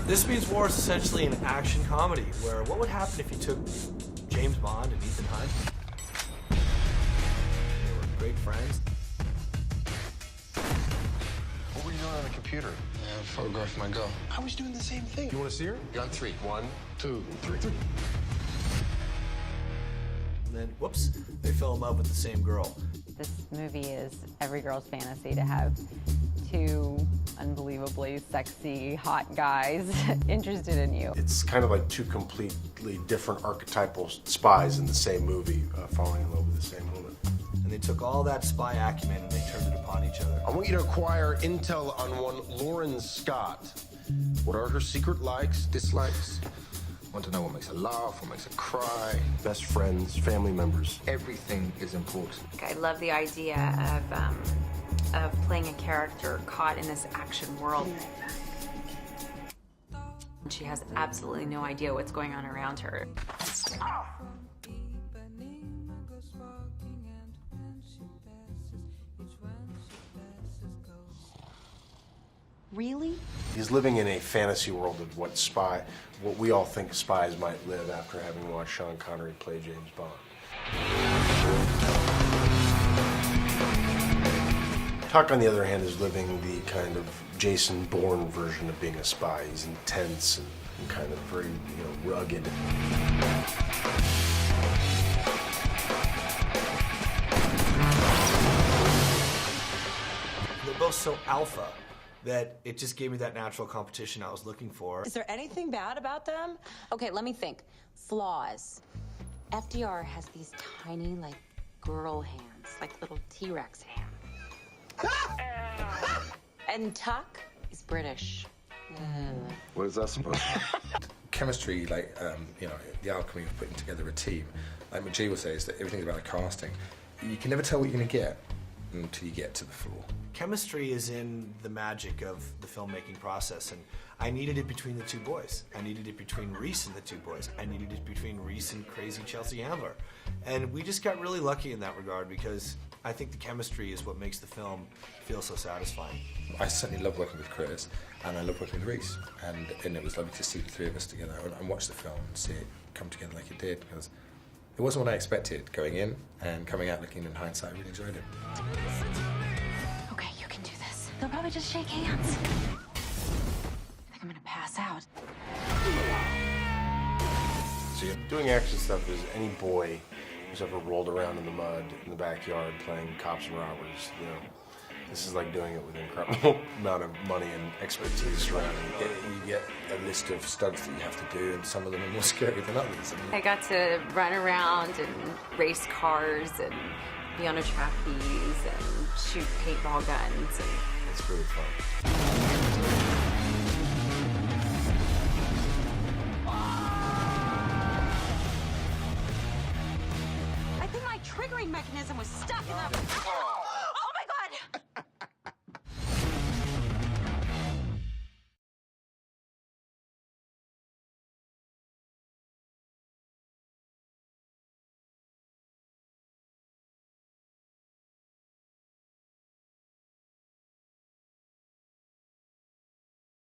This Means War is essentially an action comedy where what would happen if you took James Bond and Ethan Hunt? They were great friends. What were you doing on the computer? I photographed my girl. I was doing the same thing. You want to see her? You're on 3. 1, 2, 3. And then, whoops, they fell in love with the same girl. This movie is every girl's fantasy to have two unbelievably sexy, hot guys interested in you. It's kind of like two completely different archetypal spies in the same movie, falling in love with the same woman. And they took all that spy acumen and they turned it upon each other. I want you to acquire intel on one Lauren Scott. What are her secret likes, dislikes? Want to know what makes her laugh, what makes her cry. Best friends, family members. Everything is important. I love the idea of playing a character caught in this action world. She has absolutely no idea what's going on around her. Really? He's living in a fantasy world of what we all think spies might live after having watched Sean Connery play James Bond. Tuck, on the other hand, is living the kind of Jason Bourne version of being a spy. He's intense and kind of very, rugged. They're both so alpha that it just gave me that natural competition I was looking for. Is there anything bad about them? Okay, let me think. Flaws. FDR has these tiny, girl hands, like little T-Rex hands. And Tuck is British. What is that supposed to be? Chemistry, the alchemy of putting together a team, like McGee will say, is that everything's about casting. You can never tell what you're going to get until you get to the floor. Chemistry is in the magic of the filmmaking process, and I needed it between the two boys. I needed it between Reese and the two boys. I needed it between Reese and crazy Chelsea Handler. And we just got really lucky in that regard because I think the chemistry is what makes the film feel so satisfying. I certainly love working with Chris, and I love working with Reese, and it was lovely to see the three of us together and watch the film and see it come together like it did, because it wasn't what I expected going in, and coming out looking in hindsight, I really enjoyed it. Okay, you can do this. They'll probably just shake hands. I think I'm gonna pass out. So doing action stuff is any boy who's ever rolled around in the mud in the backyard playing cops and robbers, This is like doing it with an incredible amount of money and expertise surrounding it. You get a list of stunts that you have to do, and some of them are more scary than others. I got to run around and race cars and be on a trapeze and shoot paintball guns. And It's really fun. I think my triggering mechanism was stuck in that.